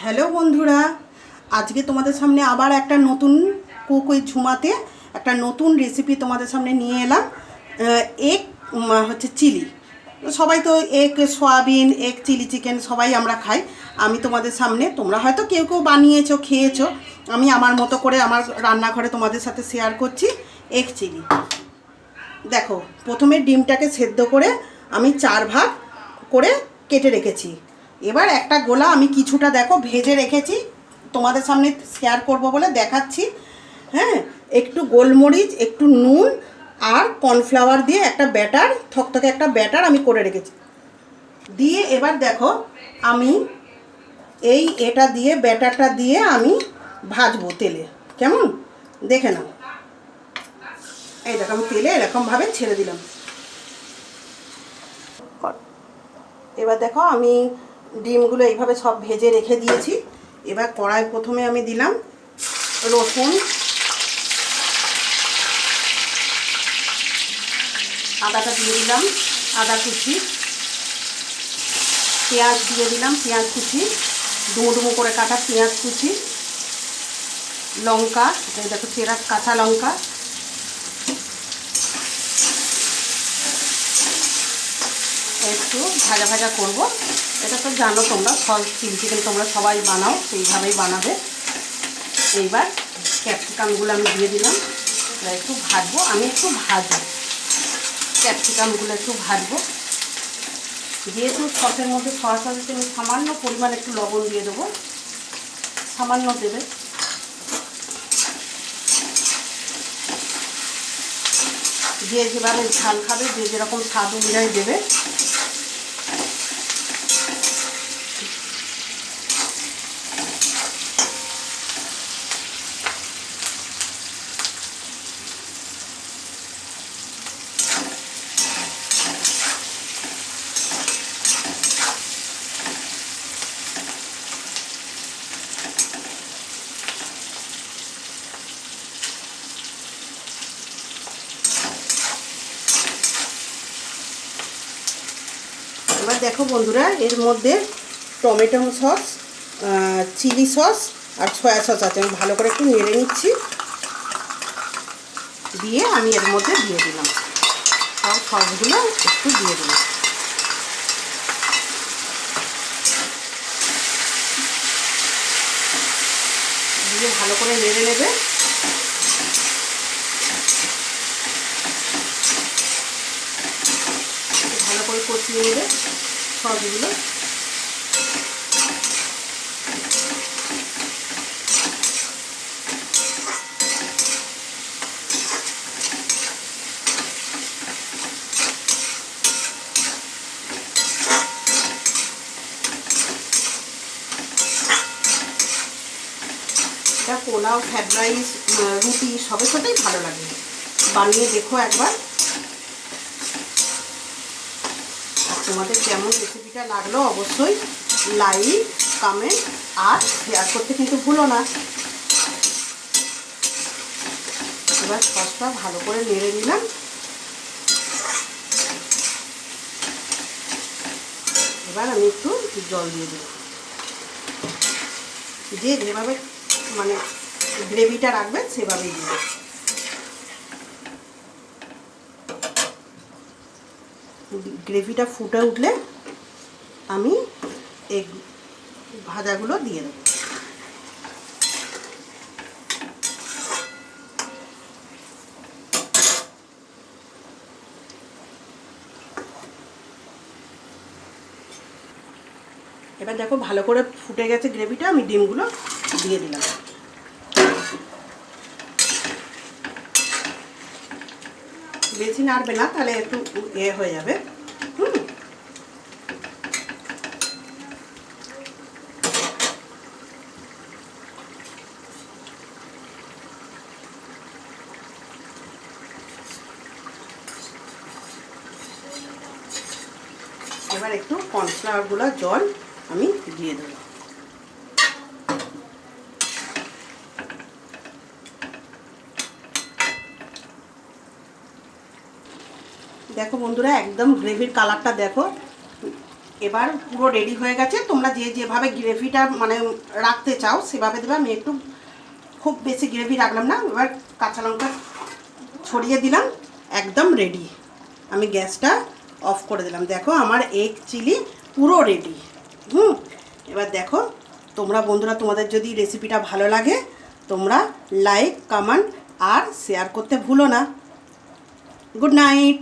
Hello বন্ধুরা, আজকে তোমাদের সামনে আবার একটা নতুন কুক উইথ ঝুমাতে একটা নতুন রেসিপি তোমাদের সামনে নিয়ে এলাম। এগ হচ্ছে চিলি। সবাই তো egg soybean, egg chilli chicken সবাই আমরা খাই। আমি তোমাদের সামনে, তোমরা হয়তো কেউ কেউ বানিয়েছো, খেয়েছো, আমি আমার মতো করে আমার রান্নাঘরে তোমাদের সাথে শেয়ার করছি এগ চিলি। দেখো, প্রথমে ডিমটাকে সেদ্ধ করে আমি 4 ভাগ করে কেটে রেখেছি। এবার একটা গোলা আমি কিছুটা দেখো ভেজে রেখেছি, তোমাদের সামনে শেয়ার করব বলে দেখাচ্ছি। হ্যাঁ, একটু গোলমরিচ, একটু নুন আর কর্নফ্লাওয়ার দিয়ে একটা ব্যাটার, থকথকে একটা ব্যাটার আমি করে রেখেছি। দিয়ে এবার দেখো আমি এটা দিয়ে ব্যাটারটা দিয়ে আমি ভাজবো তেলে। কেমন দেখে নাও। এই দেখো আমি তেলে এরকমভাবে ছেড়ে দিলাম। এবার দেখো আমি ডিমগুলো এইভাবে সব ভেজে রেখে দিয়েছি। এবার কড়াই প্রথমে আমি দিলাম রসুন, আদাটা দিয়ে দিলাম, আদা কুচি, পেঁয়াজ দিয়ে দিলাম, পেঁয়াজ কুচি, ডুমো ডুমো করে কাটা পেঁয়াজ কুচি, লঙ্কা, এই দেখো চেরা কাঁচা লঙ্কা, একটু ভাজা ভাজা করব। এটা তো জানো তোমরা, চিলি চিকেন তোমরা সবাই বানাও, সেইভাবেই বানাবে। এইবার ক্যাপসিকামগুলো আমি দিয়ে দিলাম, একটু ভাজবো, আমি একটু ভাজবো ক্যাপসিকামগুলো, একটু ভাজবো। যেহেতু সসের মধ্যে সস আছে, আমি সামান্য পরিমাণ একটু লবণ দিয়ে দেবো, সামান্য দেবে। যে যেভাবে ঝাল খাবে, যে যেরকম স্বাদ অনুযায়ী দেবে। এবার দেখো বন্ধুরা, এর মধ্যে টমেটো সস, চিলি সস আর সয়া সস আছে। আমি ভালো করে একটু নেড়ে নিচ্ছি, দিয়ে আমি এর মধ্যে দিয়ে দিলাম সব সসগুলো, একটু দিয়ে দিলাম। দিয়ে ভালো করে নেড়ে নেবে। ভালো করে কষিয়ে নেবে সসগুলো। এটা পোলাও, ফ্রাইড রাইস, রুটি সবের সাথেই ভালো লাগে। বানিয়ে দেখো একবার। আর তোমাদের কেমন রেসিপিটা লাগলো অবশ্যই লাইক, কমেন্ট আর শেয়ার করতে কিন্তু ভুলো না। এবার সসটা ভালো করে নেড়ে নিলাম। এবার আমি একটু জল দিয়ে দিলাম। যে যেভাবে মানে গ্রেভিটা রাখবে সেভাবেই দিবে। গ্রেভিটা ফুটে উঠলে আমি এগ ভাজাগুলো দিয়ে দেবো। এবার দেখো ভালো করে ফুটে গেছে গ্রেভিটা, আমি ডিমগুলো দিয়ে দিলাম। বেশি নাড়বে না, তাহলে একটু হয়ে যাবে। এবার একটু কর্নফ্লাওয়ারগুলো জল আমি দিয়ে দেবো। দেখো বন্ধুরা, একদম গ্রেভির কালারটা দেখো, এবার পুরো রেডি হয়ে গেছে। তোমরা যে যেভাবে গ্রেভিটা মানে রাখতে চাও সেভাবে দেবে। আমি একটু খুব বেশি গ্রেভি রাখলাম না। এবার কাঁচা লঙ্কা ছড়িয়ে দিলাম, একদম রেডি। আমি গ্যাসটা অফ করে দিলাম। দেখো আমার এগ চিলি পুরো রেডি। এবার দেখো তোমরা বন্ধুরা, তোমাদের যদি রেসিপিটা ভালো লাগে তোমরা লাইক, কমেন্ট আর শেয়ার করতে ভুলো না। Good night.